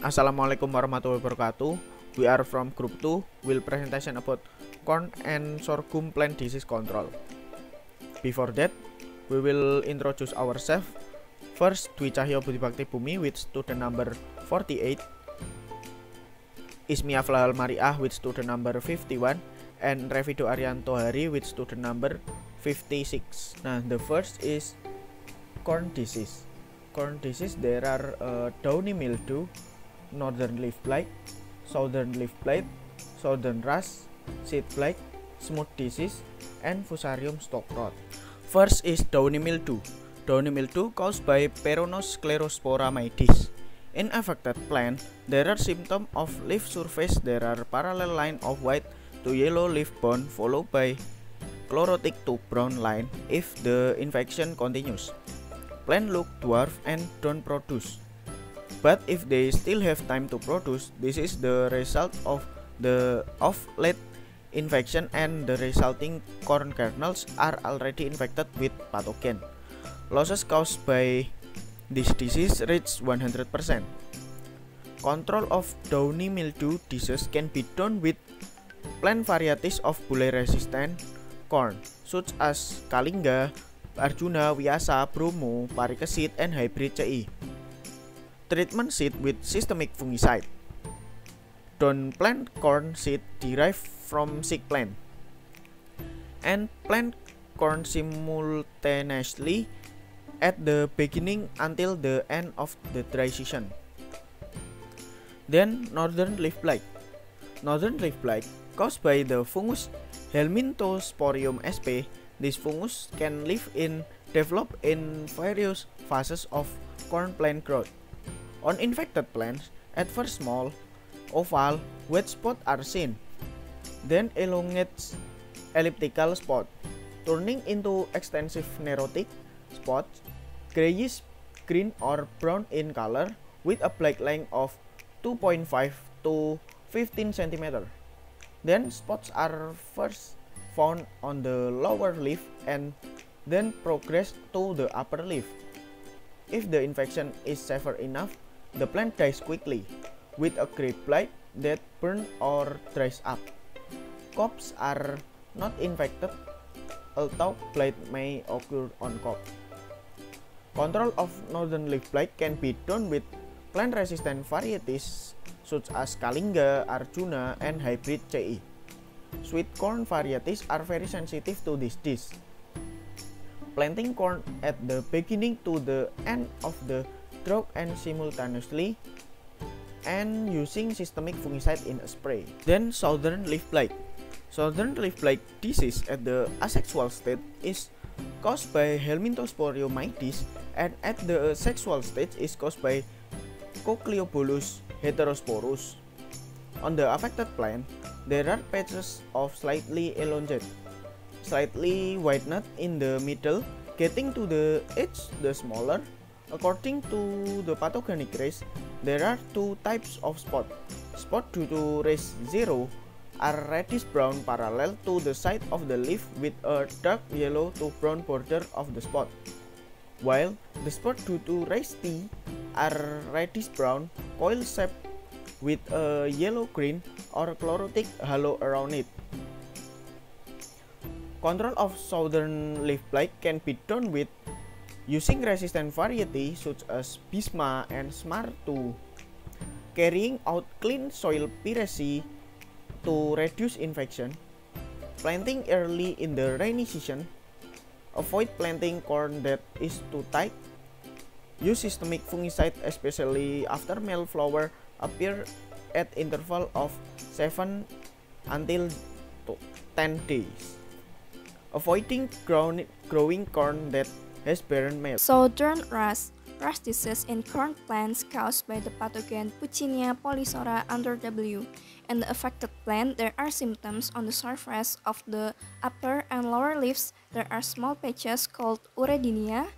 Assalamualaikum warahmatullahi wabarakatuh. We are from group 2. Will presentation about corn and sorghum plant disease control. Before that, we will introduce ourselves. First, Dwi Cahyo Budi Bakti Bumi with student number 48. Ismi Aflal Mariah with student number 51 and Revido Arianto Hari with student number 56. Nah, the first is corn disease. Corn disease, there are downy mildew, northern leaf blight, southern leaf blight, southern rust, seed blight, smooth disease, and fusarium stalk rot. First is downy mildew. Downy mildew caused by Peronosclerospora mydetes. In affected plant, there are symptoms of leaf surface. There are parallel line of white to yellow leaf bone followed by chlorotic to brown line if the infection continues. Plant look dwarf and don't produce. But if they still have time to produce, this is the result of late infection and the resulting corn kernels are already infected with pathogen. Losses caused by this disease reach 100%. Control of downy mildew disease can be done with plant varieties of bule-resistant corn, such as Kalinga, Arjuna, Vyasa, Bromo, Parikesit, and hybrid CI. Treatment seed with systemic fungicide. Don't plant corn seed derived from sick plant. And plant corn simultaneously at the beginning until the end of the dry season. Then northern leaf blight. Northern leaf blight caused by the fungus Helminthosporium sp. This fungus can develop in various phases of corn plant growth. On infected plants, at first small, oval, white spots are seen, then elongate elliptical spot, turning into extensive neurotic spots, grayish green or brown in color, with a black length of 2.5 to 15 cm. Then spots are first found on the lower leaf and then progress to the upper leaf. If the infection is severe enough, the plant dies quickly, with a great blight that burns or dries up. Crops are not infected, although blight may occur on crop. Control of northern leaf blight can be done with plant-resistant varieties such as Kalinga, Arjuna, and hybrid CI. Sweet corn varieties are very sensitive to this disease. Planting corn at the beginning to the end of the drought and simultaneously, and using systemic fungicide in a spray. Then southern leaf blight. Southern leaf blight disease at the asexual state is caused by Helminthosporium mydetes, and at the sexual stage is caused by Cochleobolus heterosporus. On the affected plant, there are patches of slightly elongated, slightly widened in the middle, getting to the edge the smaller. According to the pathogenic race, there are two types of spot. Spot due to race 0 are reddish-brown parallel to the side of the leaf with a dark yellow to brown border of the spot, while the spot due to race T are reddish-brown coil-shaped with a yellow-green or chlorotic halo around it. Control of southern leaf blight can be done with using resistant variety such as Bisma and Smart 2, carrying out clean soil piracy to reduce infection, planting early in the rainy season, avoid planting corn that is too tight, use systemic fungicide especially after male flower appear at interval of 7 until 10 days, avoiding growing corn that has barren male. Southern rust disease in corn plants caused by the pathogen Puccinia polyzora under W. In the affected plant, there are symptoms on the surface of the upper and lower leaves. There are small patches called uredinia,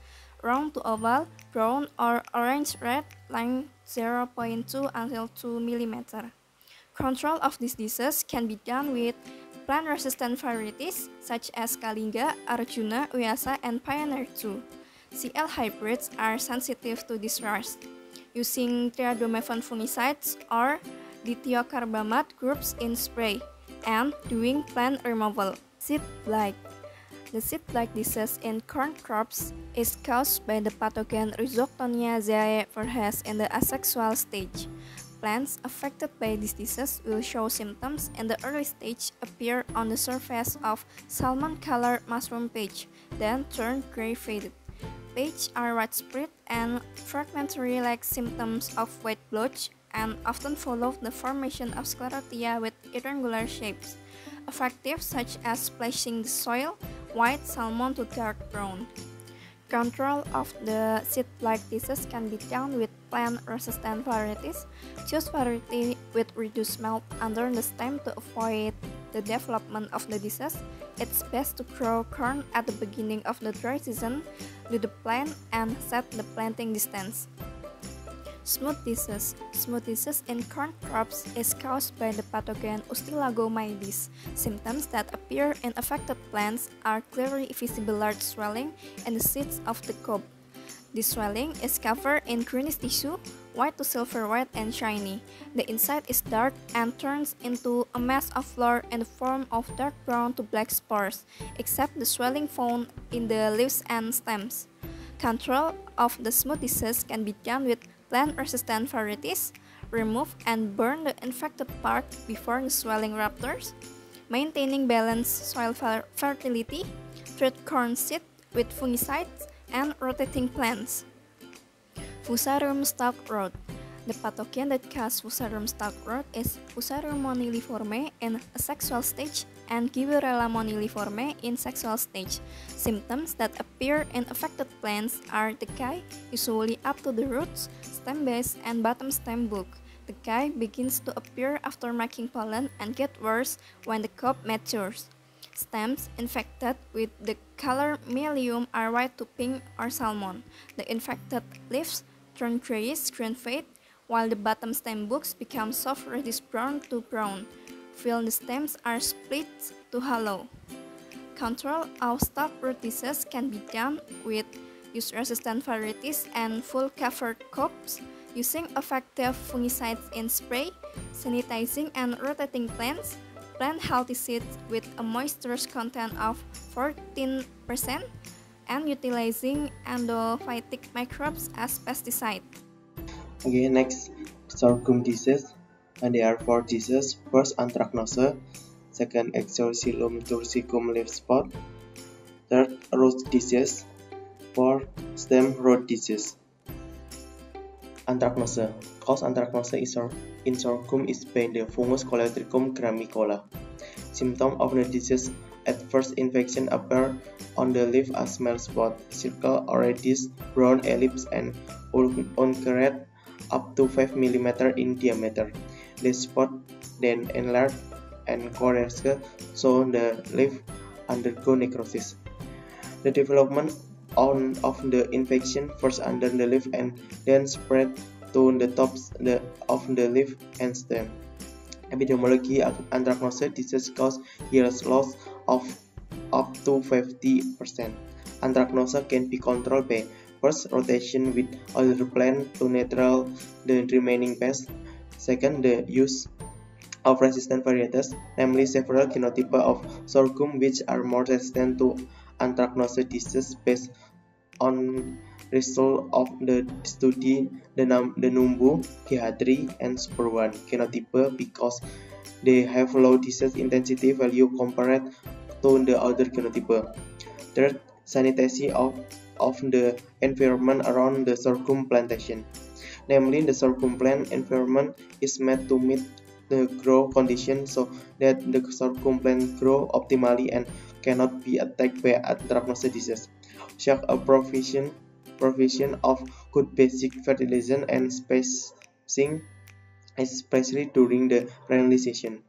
round to oval, brown or orange-red, length 0.2 until 2 mm. Control of this disease can be done with plant-resistant varieties such as Kalinga, Arjuna, Vyasa, and Pioneer 2. CL hybrids are sensitive to this rust. using triadomephon fungicides or dithiocarbamate groups in spray, and doing plant removal. Seed blight. The seed blight disease in corn crops is caused by the pathogen Rhizoctonia zeae verhes in the asexual stage. Plants affected by this disease will show symptoms in the early stage, appear on the surface of salmon-colored mushroom patch, then turn gray faded. Patches are widespread and fragmentary like symptoms of white blotch, and often follow the formation of sclerotia with irregular shapes, effective such as splashing the soil, white salmon to dark brown. Control of the seed blight disease can be done with plant-resistant varieties. Choose variety with reduced melt under the stem to avoid the development of the disease. It's best to grow corn at the beginning of the dry season. Do the plant and set the planting distance. Smooth disease. Smooth disease in corn crops is caused by the pathogen Ustilagomyces. Symptoms that appear in affected plants are clearly visible large swelling in the seeds of the cob. This swelling is covered in greenish tissue, white to silver white and shiny. The inside is dark and turns into a mass of flour in the form of dark brown to black spores, except the swelling found in the leaves and stems. Control of the smooth disease can be done with plant-resistant varieties. Remove and burn the infected part before the swelling ruptures. Maintaining balanced soil fertility. Treat corn seed with fungicides and rotating plants. Fusarium stalk rot. The pathogen that causes Fusarium stalk rot is Fusarium moniliforme in asexual stage and Gibberella moniliforme in sexual stage. Symptoms that appear in affected plants are decay, usually up to the roots, stem base, and bottom stem bulk. Decay begins to appear after making pollen and get worse when the cob matures. Stems infected with the color myelium are white to pink or salmon. The infected leaves turn grayish green fade, while the bottom stem bulks become soft reddish brown to brown. While the stems are split to hollow. Control of stalk rot disease can be done with use-resistant varieties and full-covered cobs, using effective fungicides in spray, sanitizing and rotating plants, plant healthy seeds with a moisture content of 14%, and utilizing endophytic microbes as pesticide. Okay, next, sorghum disease. And there are 4 diseases. First, anthracnose. Second, Exorcillum tursicum leaf spot. Third, root disease. Fourth, stem rot disease. Anthracnose. Cause anthracnose in sorghum is by the fungus Coleotrichum gramicola. Symptoms of the disease at first infection appear on the leaf as small spot, circle or reddish brown ellipse and uncurrent up to 5 mm in diameter. The spot then enlarge and coalesce, so the leaf undergo necrosis. The development of the infection first under the leaf and then spread to the tops of the leaf and stem. Epidemiology of anthracnose disease cause yield loss of up to 50%. Anthracnose can be controlled by first, rotation with other plant to neutral the remaining pests. Second, the use of resistant varieties, namely several genotypes of sorghum which are more resistant to anthracnose disease based on result of the study the Numbu, GH3, and Super1 genotype because they have low disease intensity value compared to the other genotype. Third, sanitation of the environment around the sorghum plantation. Namely, the sorghum plant environment is made to meet the grow conditions so that the sorghum plant grow optimally and cannot be attacked by anthracnose disease. Such a provision of good basic fertilization and spacing, especially during the realization.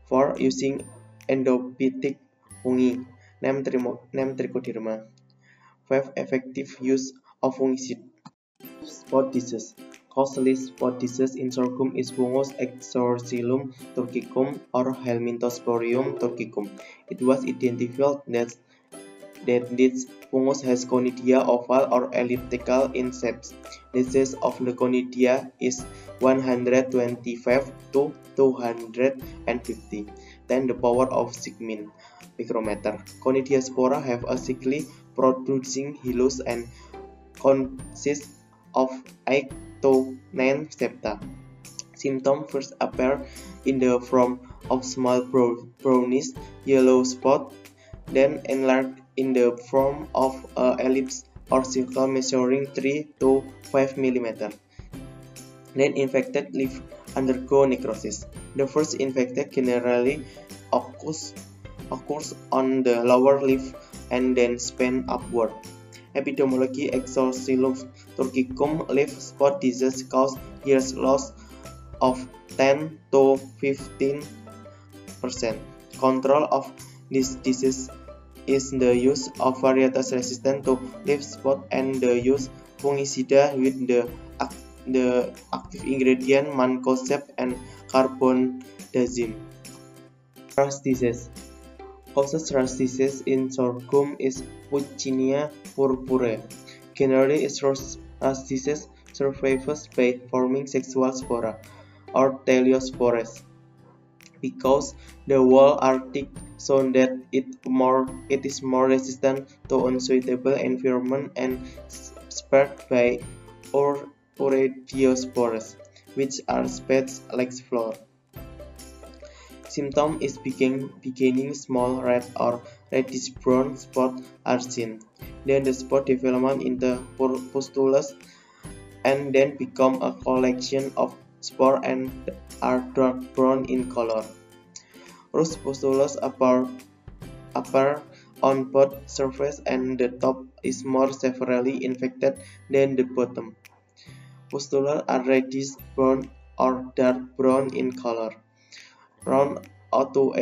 4. Using endophytic fungi, name Trichoderma. 5. Effective use of fungicide. Spot disease. Causeless spot disease in sorghum is fungus Exorcillum turcicum or Helminthosporium turcicum. It was identified that that this fungus has conidia oval or elliptical in shapes. The size of the conidia is 125 to 250, then the power of 6 micrometer. Conidia spora have a sickly producing hilus and consist of 8 to 9 septa. Symptoms first appear in the form of small brownish yellow spot, then enlarge in the form of an ellipse or circle measuring 3 to 5 mm. Then infected leaf undergo necrosis. The first infected generally occurs on the lower leaf and then span upward. Epidemiology Exorcillus turcicum leaf spot disease cause years loss of 10 to 15%. Control of this disease is the use of varieties resistant to leaf spot and the use fungicide with the active ingredient mancozeb and carbondazim. Rust disease. Causes rust disease in sorghum is Puccinia purpurea. Generally, rust disease survives by forming sexual spora or teleospores, because the walls are thick so that it is more resistant to unsuitable environment and spread by oradiospores, which are spades like flower. Symptom is beginning small red or reddish-brown spots are seen. Then the spot develop into pustules and then become a collection of spores and are dark brown in color. Rust pustules appear on both surface and the top is more severely infected than the bottom. Pustules are reddish brown or dark brown in color. Round to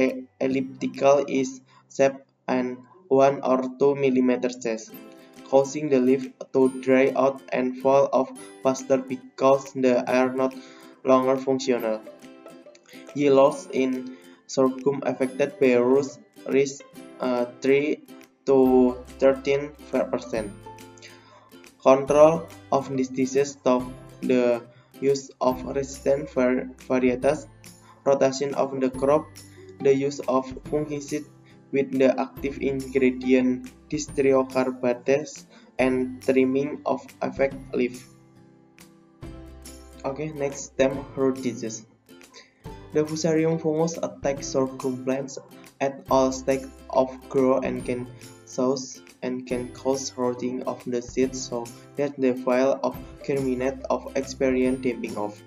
elliptical is shape and 1 or 2 mm size, causing the leaf to dry out and fall off faster because they are not longer functional. Yields in sorghum affected by rust reach 3 to 13%. Control of this disease stop the use of resistant varieties, rotation of the crop, the use of fungicide with the active ingredient distreocarbates, and trimming of affected leaf. Okay, next stem root disease. The Fusarium fungus attacks sorghum plants at all stages of growth and can cause rotting of the seeds so that the file of germinate of experience damping off.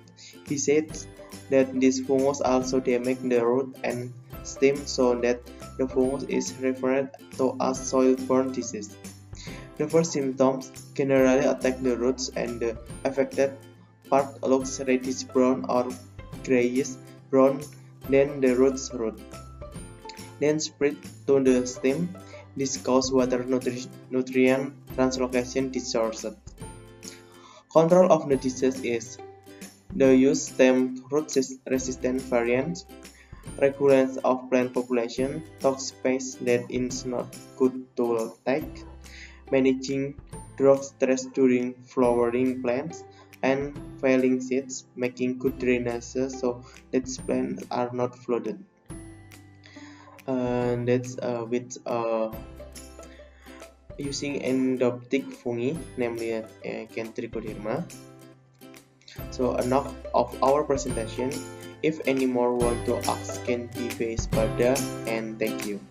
He says that this fungus also damages the root and stem so that the fungus is referred to as soil-borne disease. The first symptoms generally attack the roots and the affected part looks reddish brown or grayish brown, then the roots root. Then spread to the stem. This causes water nutrient translocation disorders. Control of the disease is the use stem root resistant variants, regulation of plant population, toxic pests that is not good to take, managing drought stress during flowering plants, and failing seeds, making good drainage so that plants are not flooded. And that's with using endoptic fungi, namely Trichoderma. So enough of our presentation. If any more want to ask can be faced further, and thank you.